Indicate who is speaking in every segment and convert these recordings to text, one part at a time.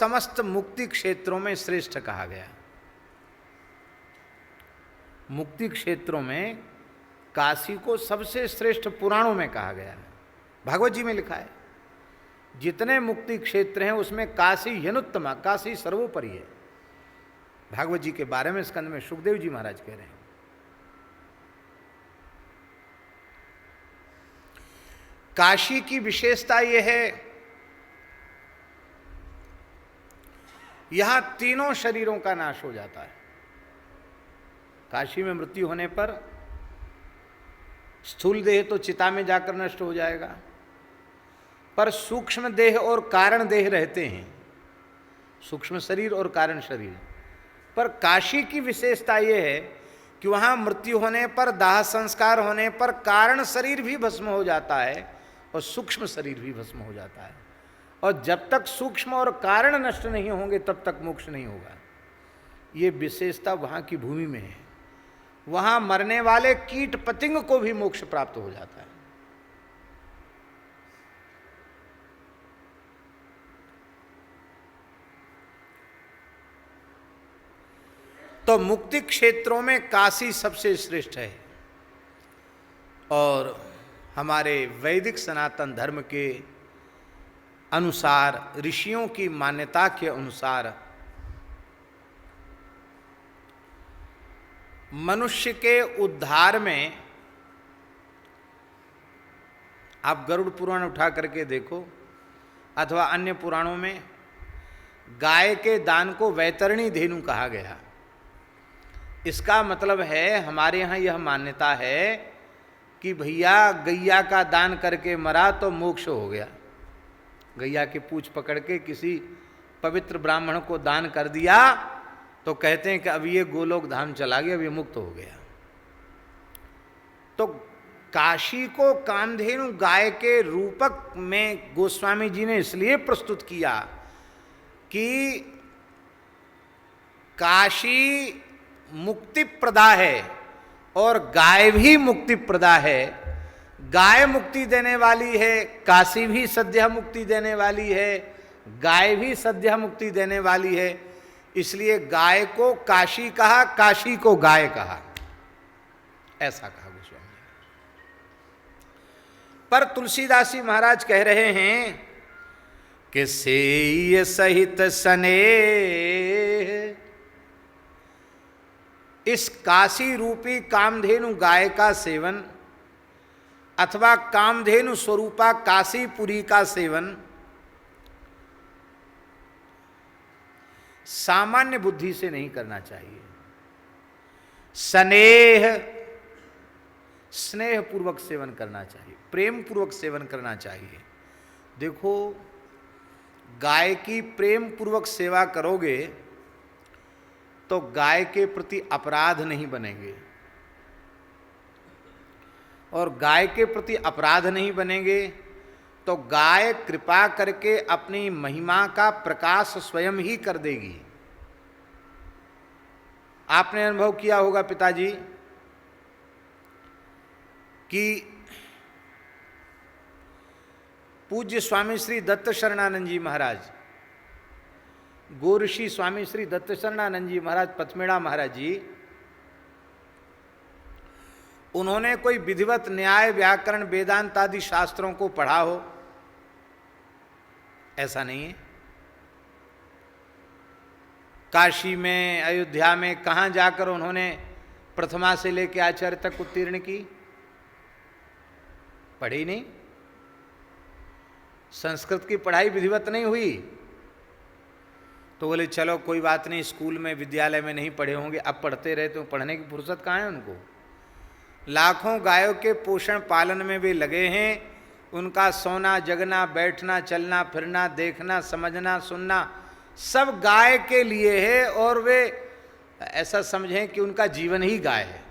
Speaker 1: समस्त मुक्ति क्षेत्रों में श्रेष्ठ कहा गया। मुक्ति क्षेत्रों में काशी को सबसे श्रेष्ठ पुराणों में कहा गया है। भागवत जी में लिखा है जितने मुक्ति क्षेत्र हैं उसमें काशी ह्यनुत्तमा, काशी सर्वोपरि है। भागवत जी के 12वें स्कंद में सुखदेव जी महाराज कह रहे हैं। काशी की विशेषता यह है, यहां तीनों शरीरों का नाश हो जाता है। काशी में मृत्यु होने पर स्थूल देह तो चिता में जाकर नष्ट हो जाएगा, पर सूक्ष्म देह और कारण देह रहते हैं, सूक्ष्म शरीर और कारण शरीर। पर काशी की विशेषता यह है कि वहां मृत्यु होने पर, दाह संस्कार होने पर कारण शरीर भी भस्म हो जाता है और सूक्ष्म शरीर भी भस्म हो जाता है। और जब तक सूक्ष्म और कारण नष्ट नहीं होंगे तब तक मोक्ष नहीं होगा। ये विशेषता वहां की भूमि में है। वहां मरने वाले कीट पतंग को भी मोक्ष प्राप्त हो जाता है। तो मुक्ति क्षेत्रों में काशी सबसे श्रेष्ठ है। और हमारे वैदिक सनातन धर्म के अनुसार, ऋषियों की मान्यता के अनुसार, मनुष्य के उद्धार में, आप गरुड़ पुराण उठा करके देखो अथवा अन्य पुराणों में, गाय के दान को वैतरणी धेनु कहा गया। इसका मतलब है, हमारे यहाँ यह मान्यता है कि भैया गैया का दान करके मरा तो मोक्ष हो गया। गैया की पूंछ पकड़ के किसी पवित्र ब्राह्मण को दान कर दिया तो कहते हैं कि अब ये गोलोक धाम चला गया, अब ये मुक्त हो गया। तो काशी को कामधेनु गाय के रूपक में गोस्वामी जी ने इसलिए प्रस्तुत किया कि काशी मुक्ति प्रदा है और गाय भी मुक्ति प्रदा है। गाय मुक्ति देने वाली है, काशी भी सद्य मुक्ति देने वाली है, गाय भी सद्य मुक्ति देने वाली है। इसलिए गाय को काशी कहा, काशी को गाय कहा, ऐसा कहा गोस्वामी जी। पर तुलसीदास जी महाराज कह रहे हैं कि सेय सहित स्नेह, इस काशी रूपी कामधेनु गाय का सेवन अथवा कामधेनु स्वरूपा काशीपुरी का सेवन सामान्य बुद्धि से नहीं करना चाहिए। स्नेह पूर्वक सेवन करना चाहिए, प्रेम पूर्वक सेवन करना चाहिए। देखो, गाय की प्रेम पूर्वक सेवा करोगे तो गाय के प्रति अपराध नहीं बनेंगे, और गाय के प्रति अपराध नहीं बनेंगे तो गाय कृपा करके अपनी महिमा का प्रकाश स्वयं ही कर देगी। आपने अनुभव किया होगा पिताजी कि पूज्य स्वामी श्री दत्त शरणानंद जी महाराज, गोऋषि स्वामी श्री दत्त शरणानंद जी महाराज पथमेड़ा महाराज जी, उन्होंने कोई विधिवत न्याय व्याकरण वेदांत आदि शास्त्रों को पढ़ा हो, ऐसा नहीं है। काशी में, अयोध्या में कहाँ जाकर उन्होंने प्रथमा से लेकर आचार्य तक उत्तीर्ण की? पढ़ी नहीं। संस्कृत की पढ़ाई विधिवत नहीं हुई तो बोले चलो कोई बात नहीं, स्कूल में विद्यालय में नहीं पढ़े होंगे, अब पढ़ते रहे तो पढ़ने की फुर्सत कहाँ है उनको। लाखों गायों के पोषण पालन में वे लगे हैं। उनका सोना जगना, बैठना, चलना फिरना, देखना, समझना, सुनना सब गाय के लिए है, और वे ऐसा समझें कि उनका जीवन ही गाय है।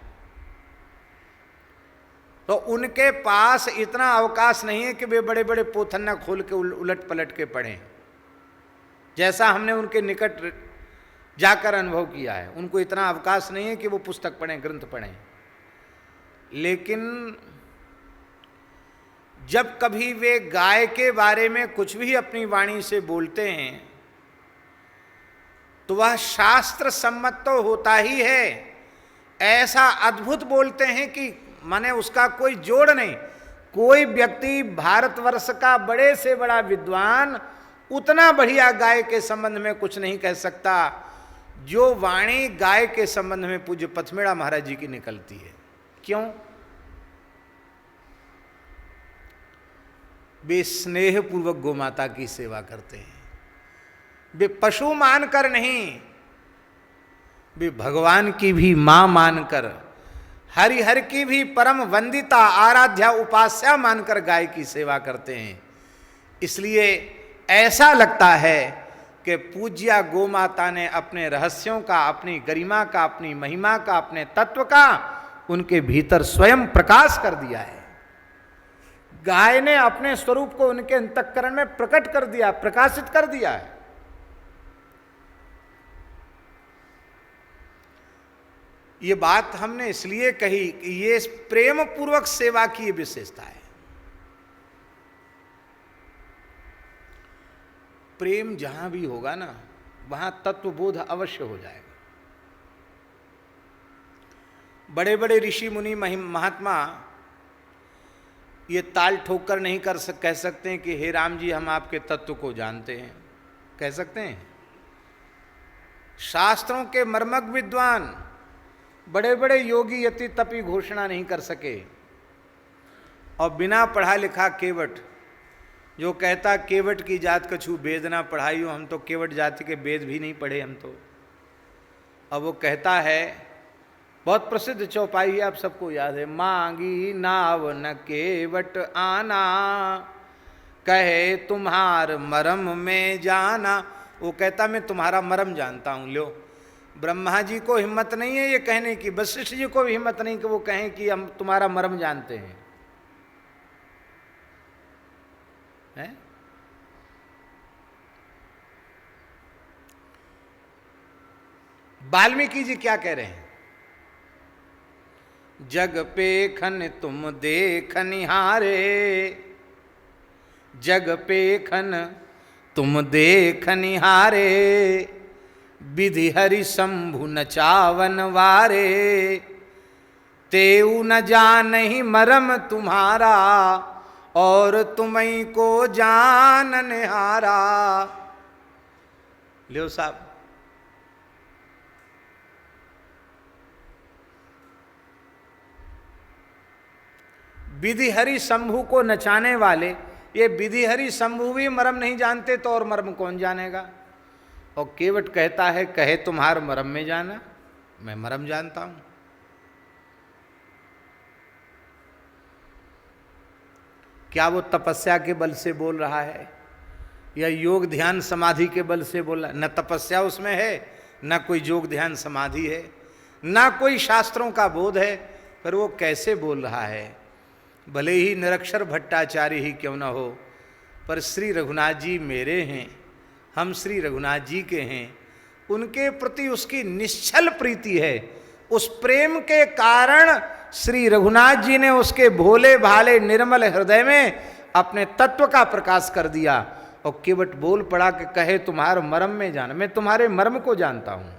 Speaker 1: तो उनके पास इतना अवकाश नहीं है कि वे बड़े बड़े पोथन्ना खोल के उलट पलट के पढ़ें, जैसा हमने उनके निकट जाकर अनुभव किया है। उनको इतना अवकाश नहीं है कि वो पुस्तक पढ़ें, ग्रंथ पढ़ें। लेकिन जब कभी वे गाय के बारे में कुछ भी अपनी वाणी से बोलते हैं तो वह शास्त्र सम्मत तो होता ही है। ऐसा अद्भुत बोलते हैं कि माने उसका कोई जोड़ नहीं। कोई व्यक्ति भारतवर्ष का बड़े से बड़ा विद्वान उतना बढ़िया गाय के संबंध में कुछ नहीं कह सकता जो वाणी गाय के संबंध में पूज्य पथमेड़ा महाराज जी की निकलती है। क्यों? वे स्नेह पूर्वक गोमाता की सेवा करते हैं। वे पशु मानकर नहीं, वे भगवान की भी मां मानकर, हरिहर की भी परम वंदिता आराध्या उपास्या मानकर गाय की सेवा करते हैं। इसलिए ऐसा लगता है कि पूज्या गोमाता ने अपने रहस्यों का, अपनी गरिमा का, अपनी महिमा का, अपने तत्व का उनके भीतर स्वयं प्रकाश कर दिया है। गाय ने अपने स्वरूप को उनके अंतःकरण में प्रकट कर दिया, प्रकाशित कर दिया है। ये बात हमने इसलिए कही कि ये प्रेम पूर्वक सेवा की विशेषता है। प्रेम जहां भी होगा ना, वहां तत्वबोध अवश्य हो जाएगा। बड़े बड़े ऋषि मुनि महात्मा ये ताल ठोक कर नहीं कह सकते हैं कि हे राम जी हम आपके तत्व को जानते हैं। कह सकते हैं? शास्त्रों के मर्मज्ञ विद्वान, बड़े बड़े योगी यति तपी घोषणा नहीं कर सके। और बिना पढ़ा लिखा केवट, जो कहता केवट की जात कछु वेद ना पढ़ाइयो, हम तो केवट जाति के वेद भी नहीं पढ़े हम तो। अब वो कहता है, बहुत प्रसिद्ध चौपाई है, आप सबको याद है, मांगी नाव न केवट आना, कहे तुम्हार मरम में जाना। वो कहता मैं तुम्हारा मरम जानता हूं। लो, ब्रह्मा जी को हिम्मत नहीं है ये कहने की, वशिष्ठ जी को भी हिम्मत नहीं कि वो कहें कि हम तुम्हारा मर्म जानते हैं, है? वाल्मीकि जी क्या कह रहे हैं? जग पेखन तुम देख निहारे, जग पेखन तुम देख निहारे, विधि हरि शंभु नचावन वारे, तेऊ न जानहि मरम तुम्हारा, और तुम्हीं को जान निहारा। लियो साहब, विधि हरि शंभु को नचाने वाले, ये विधि हरि शंभु भी मरम नहीं जानते तो और मरम कौन जानेगा? और केवट कहता है कहे तुम्हार मरम में जाना, मैं मरम जानता हूं। क्या वो तपस्या के बल से बोल रहा है या योग ध्यान समाधि के बल से बोल रहा है? न तपस्या उसमें है, न कोई योग ध्यान समाधि है, न कोई शास्त्रों का बोध है, पर वो कैसे बोल रहा है? भले ही निरक्षर भट्टाचार्य ही क्यों न हो, पर श्री रघुनाथ जी मेरे हैं, हम श्री रघुनाथ जी के हैं, उनके प्रति उसकी निश्चल प्रीति है। उस प्रेम के कारण श्री रघुनाथ जी ने उसके भोले भाले निर्मल हृदय में अपने तत्व का प्रकाश कर दिया। और केवट बोल पड़ा कि कहे तुम्हारे मर्म में जाना, मैं तुम्हारे मर्म को जानता हूं।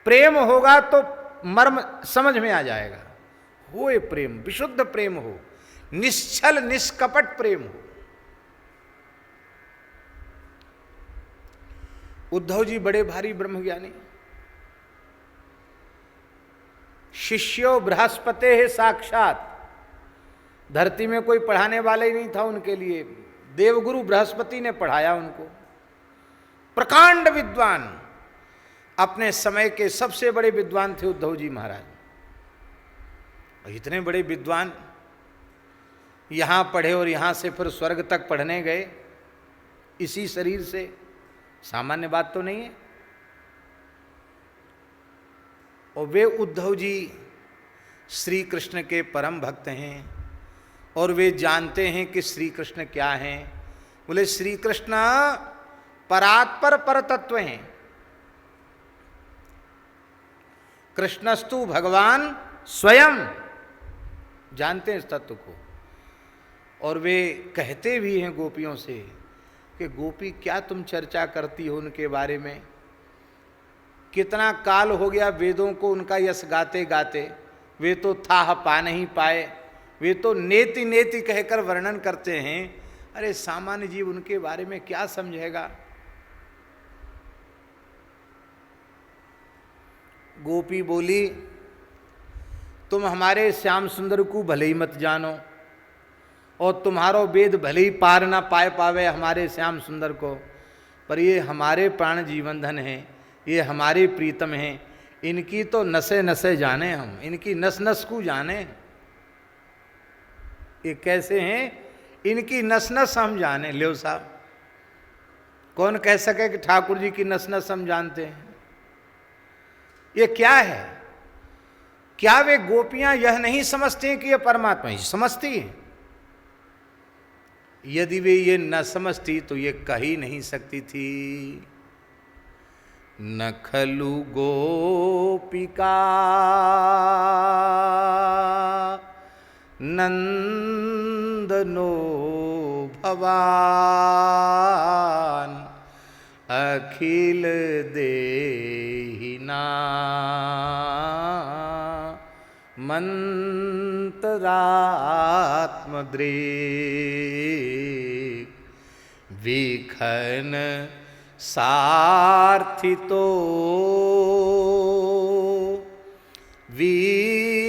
Speaker 1: प्रेम होगा तो मर्म समझ में आ जाएगा। हो ये प्रेम, विशुद्ध प्रेम हो, निश्चल निष्कपट प्रेम हो। उद्धव जी बड़े भारी ब्रह्मज्ञानी, शिष्यो बृहस्पते है साक्षात, धरती में कोई पढ़ाने वाला ही नहीं था उनके लिए, देवगुरु बृहस्पति ने पढ़ाया उनको। प्रकांड विद्वान, अपने समय के सबसे बड़े विद्वान थे उद्धव जी महाराज। इतने बड़े विद्वान यहां पढ़े और यहां से फिर स्वर्ग तक पढ़ने गए इसी शरीर से, सामान्य बात तो नहीं है। और वे उद्धव जी श्री कृष्ण के परम भक्त हैं और वे जानते हैं कि श्री कृष्ण क्या हैं। बोले श्री कृष्ण परात्पर परतत्व हैं, कृष्णस्तु भगवान स्वयं, जानते हैं इस तत्व को। और वे कहते भी हैं गोपियों से कि गोपी क्या तुम चर्चा करती हो उनके बारे में, कितना काल हो गया वेदों को उनका यश गाते गाते, वे तो था पा नहीं पाए, वे तो नेति नेति कहकर वर्णन करते हैं। अरे सामान्य जीव उनके बारे में क्या समझेगा। गोपी बोली, तुम हमारे श्याम सुंदर को भले ही मत जानो, और तुम्हारो वेद भले ही पार ना पावे हमारे श्याम सुंदर को, पर ये हमारे प्राण जीवन धन हैं, ये हमारे प्रीतम हैं, इनकी तो नसे नसे जाने हम, इनकी नस नस को जाने। ये कैसे हैं, इनकी नस नस हम जाने। लो साहब, कौन कह सके कि ठाकुर जी की नस नस हम जानते हैं। ये क्या है? क्या वे गोपियां यह नहीं समझती हैं कि ये परमात्मा ही समझती है? यदि वे ये न समझती तो ये कह ही नहीं सकती थी। न खलु गोपिका नंदनो भवान अखिल देहिना मंत्रात्मद्रेक विखन सार्थितो विश्वगुप्तये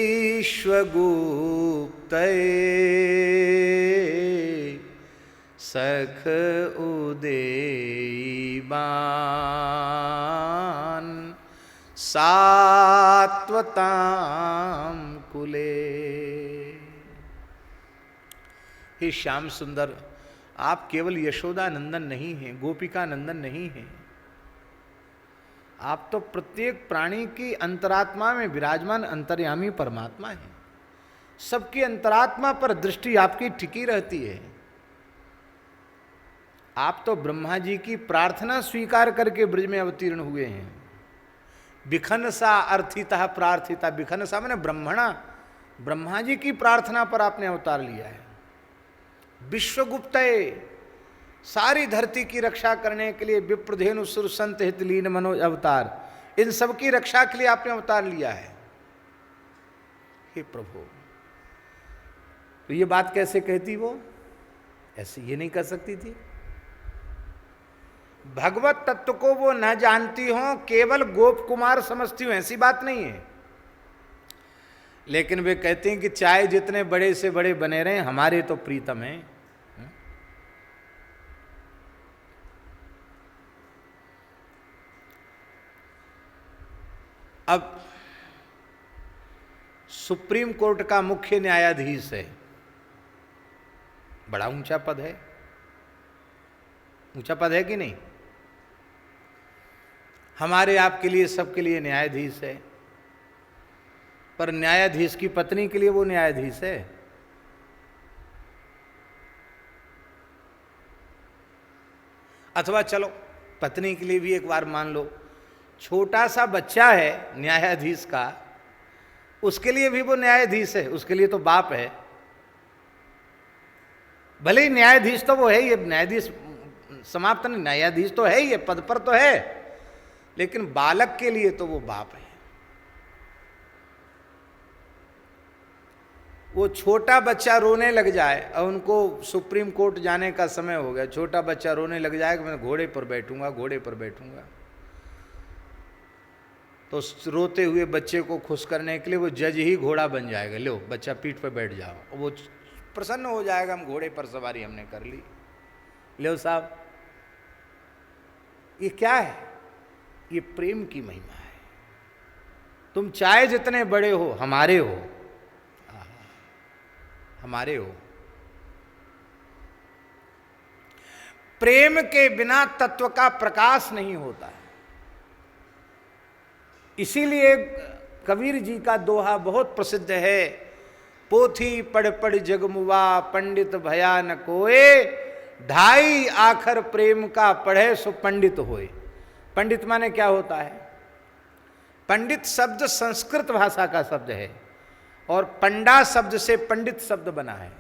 Speaker 1: सख उदेयीबान सात्वताम कुले। हे श्याम सुंदर, आप केवल यशोदा नंदन नहीं हैं, गोपिका नंदन नहीं हैं, आप तो प्रत्येक प्राणी की अंतरात्मा में विराजमान अंतर्यामी परमात्मा हैं। सबकी अंतरात्मा पर दृष्टि आपकी टिकी रहती है। आप तो ब्रह्मा जी की प्रार्थना स्वीकार करके ब्रज में अवतीर्ण हुए हैं। विखनसा अर्थिता प्रार्थिता, विखनसा मैंने ब्रह्मणा, ब्रह्मा जी की प्रार्थना पर आपने अवतार लिया है। विश्वगुप्तये, सारी धरती की रक्षा करने के लिए विप्रधेनु सुर संत हित लीन मनोज अवतार, इन सब की रक्षा के लिए आपने अवतार लिया है। हे प्रभु, तो ये बात कैसे कहती वो? ऐसे ये नहीं कर सकती थी। भगवत तत्व को वो न जानती हो, केवल गोप कुमार समझती हो, ऐसी बात नहीं है। लेकिन वे कहते हैं कि चाहे जितने बड़े से बड़े बने रहें, हमारे तो प्रीतम हैं। अब सुप्रीम कोर्ट का मुख्य न्यायाधीश है, बड़ा ऊंचा पद है। ऊंचा पद है कि नहीं? हमारे आपके लिए, सबके लिए न्यायाधीश है, पर न्यायाधीश की पत्नी के लिए वो न्यायाधीश है। अथवा चलो पत्नी के लिए भी एक बार मान लो, छोटा सा बच्चा है न्यायाधीश का, उसके लिए भी वो न्यायाधीश है, उसके लिए तो बाप है। भले ही न्यायाधीश तो वो है, ये न्यायाधीश समाप्त नहीं, न्यायाधीश तो है, ये पद पर तो है, लेकिन बालक के लिए तो वो बाप है। वो छोटा बच्चा रोने लग जाए और उनको सुप्रीम कोर्ट जाने का समय हो गया, छोटा बच्चा रोने लग जाए कि मैं घोड़े पर बैठूंगा, घोड़े पर बैठूंगा, तो रोते हुए बच्चे को खुश करने के लिए वो जज ही घोड़ा बन जाएगा। लो बच्चा पीठ पर बैठ जाओ, वो प्रसन्न हो जाएगा, हम घोड़े पर सवारी हमने कर ली। लो साहब, ये क्या है? ये प्रेम की महिमा है। तुम चाहे जितने बड़े हो, हमारे हो, हमारे हो। प्रेम के बिना तत्व का प्रकाश नहीं होता है। इसीलिए कबीर जी का दोहा बहुत प्रसिद्ध है, पोथी पढ़ पढ़ जगमुआ पंडित भया न कोए, ढाई आखर प्रेम का पढ़े सो पंडित होए। पंडित माने क्या होता है? पंडित शब्द संस्कृत भाषा का शब्द है और पंडा शब्द से पंडित शब्द बना है।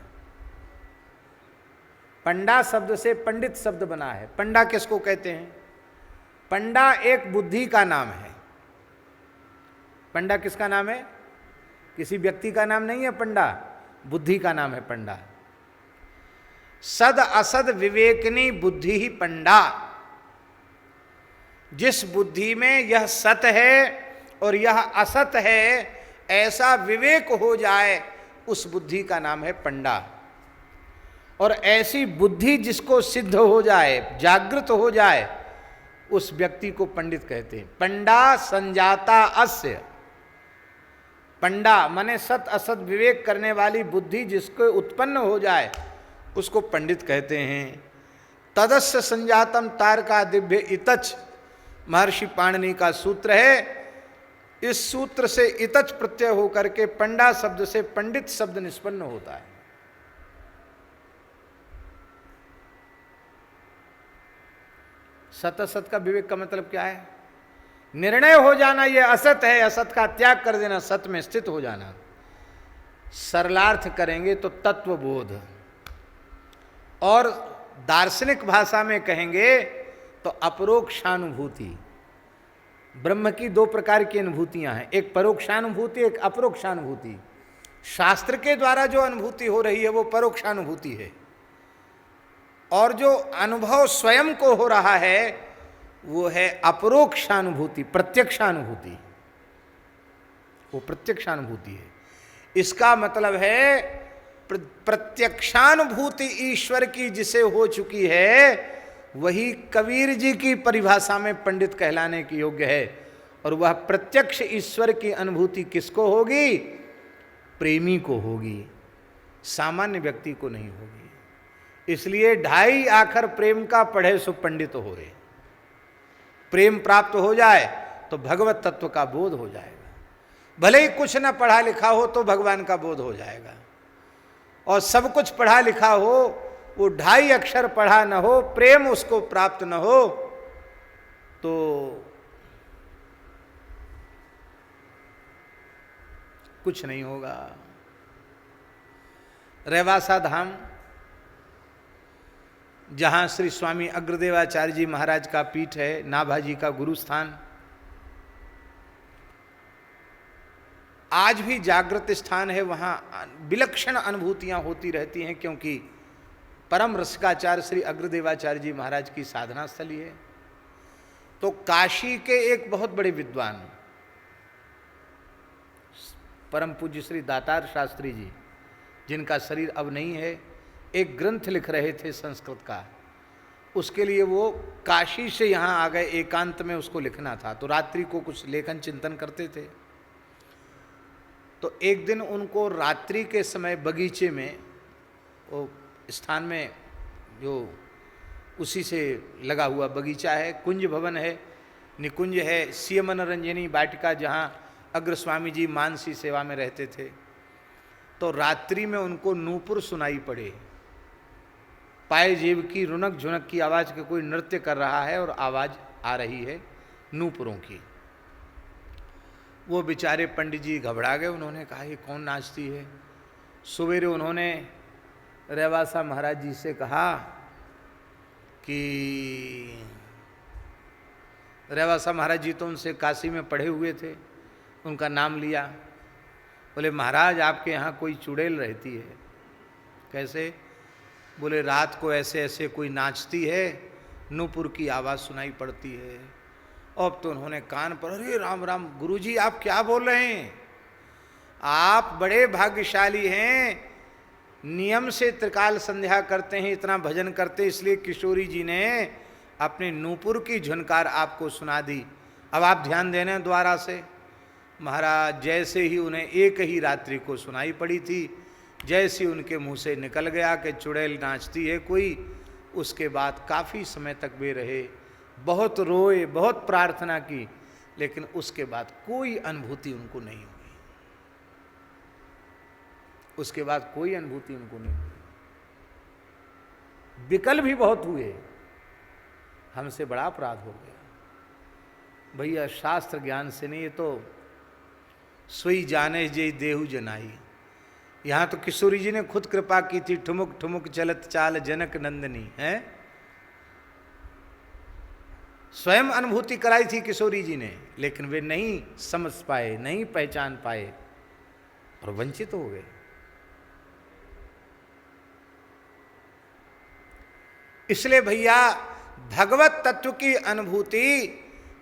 Speaker 1: पंडा शब्द से पंडित शब्द बना है। पंडा किसको कहते हैं? पंडा एक बुद्धि का नाम है। पंडा किसका नाम है? किसी व्यक्ति का नाम नहीं है पंडा, बुद्धि का नाम है पंडा। सद असद विवेकनी बुद्धि ही पंडा। जिस बुद्धि में यह सत है और यह असत है, ऐसा विवेक हो जाए, उस बुद्धि का नाम है पंडा। और ऐसी बुद्धि जिसको सिद्ध हो जाए, जागृत हो जाए, उस व्यक्ति को पंडित कहते हैं। पंडा संजाता अस्य। पंडा माने सत असत विवेक करने वाली बुद्धि जिसको उत्पन्न हो जाए, उसको पंडित कहते हैं। तदस्य संजातम तारका दिव्य इतच, महर्षि पाणिनि का सूत्र है। इस सूत्र से इतच प्रत्यय होकर के पंडा शब्द से पंडित शब्द निष्पन्न होता है। सत असत का विवेक का मतलब क्या है? निर्णय हो जाना ये असत है, असत का त्याग कर देना, सत में स्थित हो जाना। सरलार्थ करेंगे तो तत्वबोध, और दार्शनिक भाषा में कहेंगे तो अपरोक्षानुभूति। ब्रह्म की दो प्रकार की अनुभूतियां हैं, एक परोक्षानुभूति, एक अपरोक्षानुभूति। शास्त्र के द्वारा जो अनुभूति हो रही है वो परोक्षानुभूति है, और जो अनुभव स्वयं को हो रहा है वो है अपरोक्षानुभूति, प्रत्यक्षानुभूति। वो प्रत्यक्षानुभूति है। इसका मतलब है प्रत्यक्षानुभूति ईश्वर की जिसे हो चुकी है, वही कबीर जी की परिभाषा में पंडित कहलाने की योग्य है। और वह प्रत्यक्ष ईश्वर की अनुभूति किसको होगी? प्रेमी को होगी, सामान्य व्यक्ति को नहीं होगी। इसलिए 2.5 आखर प्रेम का पढ़े सो पंडित हो रहे। प्रेम प्राप्त हो जाए तो भगवत तत्व का बोध हो जाएगा। भले ही कुछ न पढ़ा लिखा हो तो भगवान का बोध हो जाएगा, और सब कुछ पढ़ा लिखा हो, वो 2.5 अक्षर पढ़ा न हो, प्रेम उसको प्राप्त न हो, तो कुछ नहीं होगा। रेवासा धाम, जहां श्री स्वामी अग्रदेवाचार्य जी महाराज का पीठ है, नाभाजी का गुरु स्थान, आज भी जागृत स्थान है। वहां विलक्षण अनुभूतियां होती रहती हैं, क्योंकि परम रसिकाचार्य श्री अग्रदेवाचार्य जी महाराज की साधना स्थली है। तो काशी के एक बहुत बड़े विद्वान परम पूज्य श्री दातार शास्त्री जी, जिनका शरीर अब नहीं है, एक ग्रंथ लिख रहे थे संस्कृत का। उसके लिए वो काशी से यहाँ आ गए, एकांत में उसको लिखना था। तो रात्रि को कुछ लेखन चिंतन करते थे। तो एक दिन उनको रात्रि के समय बगीचे में, वो स्थान में जो उसी से लगा हुआ बगीचा है, कुंज भवन है, निकुंज है, सीय मनोरंजनी वाटिका, जहाँ अग्रस्वामी जी मानसी सेवा में रहते थे। तो रात्रि में उनको नूपुर सुनाई पड़े। पाए जेब की रुनक झुनक की आवाज़ के कोई नृत्य कर रहा है, और आवाज़ आ रही है नूपुरों की। वो बेचारे पंडित जी घबरा गए। उन्होंने कहा ये कौन नाचती है? सवेरे उन्होंने रेवासा महाराज जी से कहा कि रेवासा महाराज जी तो उनसे काशी में पढ़े हुए थे, उनका नाम लिया। बोले महाराज आपके यहाँ कोई चुड़ैल रहती है। कैसे? बोले रात को ऐसे ऐसे कोई नाचती है, नूपुर की आवाज़ सुनाई पड़ती है। अब तो उन्होंने कान पर, अरे राम राम गुरुजी आप क्या बोल रहे हैं? आप बड़े भाग्यशाली हैं, नियम से त्रिकाल संध्या करते हैं, इतना भजन करते, इसलिए किशोरी जी ने अपने नूपुर की झुनकार आपको सुना दी। अब आप ध्यान देना द्वारा से। महाराज जैसे ही उन्हें एक ही रात्रि को सुनाई पड़ी थी, जैसे उनके मुंह से निकल गया कि चुड़ैल नाचती है कोई, उसके बाद काफ़ी समय तक वे रहे, बहुत रोए, बहुत प्रार्थना की, लेकिन उसके बाद कोई अनुभूति उनको नहीं हुई। उसके बाद कोई अनुभूति उनको नहीं हुई। विकल भी बहुत हुए, हमसे बड़ा अपराध हो गया। भैया शास्त्र ज्ञान से नहीं, ये तो सोई जाने जे देहु जनाई। यहां तो किशोरी जी ने खुद कृपा की थी, ठुमुक ठुमुक चलत चाल जनक नंदनी है, स्वयं अनुभूति कराई थी किशोरी जी ने, लेकिन वे नहीं समझ पाए, नहीं पहचान पाए और वंचित हो गए। इसलिए भैया भगवत तत्व की अनुभूति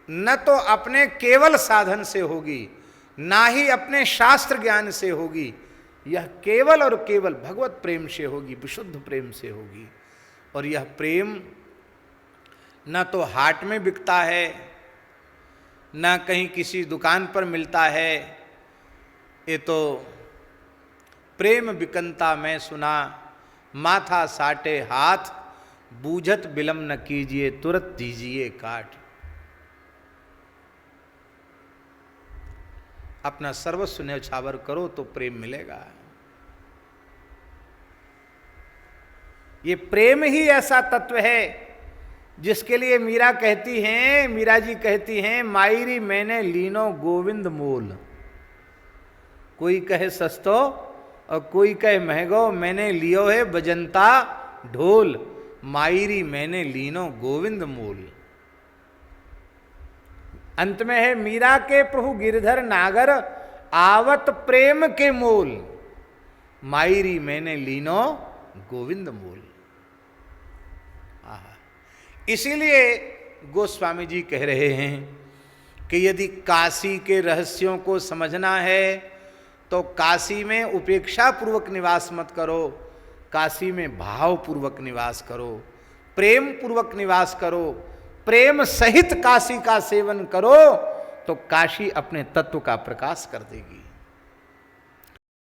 Speaker 1: न तो अपने केवल साधन से होगी, ना ही अपने शास्त्र ज्ञान से होगी, यह केवल और केवल भगवत प्रेम से होगी, विशुद्ध प्रेम से होगी। और यह प्रेम न तो हाट में बिकता है, न कहीं किसी दुकान पर मिलता है। ये तो प्रेम बिकंता मैं सुना, माथा साटे हाथ, बूझत बिलम न कीजिए, तुरंत दीजिए काट। अपना सर्वस्व न्यौछावर करो तो प्रेम मिलेगा। ये प्रेम ही ऐसा तत्व है जिसके लिए मीरा कहती हैं, मीरा जी कहती हैं, मायरी मैंने लीनो गोविंद मोल। कोई कहे सस्तो और कोई कहे महंगो, मैंने लियो है बजंता ढोल, मायरी मैंने लीनो गोविंद मोल। अंत में है मीरा के प्रभु गिरधर नागर, आवत प्रेम के मोल, मायरी मैंने लीनो गोविंद मोल। इसीलिए गोस्वामी जी कह रहे हैं कि यदि काशी के रहस्यों को समझना है तो काशी में उपेक्षा पूर्वक निवास मत करो, काशी में भाव पूर्वक निवास करो, प्रेम पूर्वक निवास करो, प्रेम सहित काशी का सेवन करो, तो काशी अपने तत्व का प्रकाश कर देगी।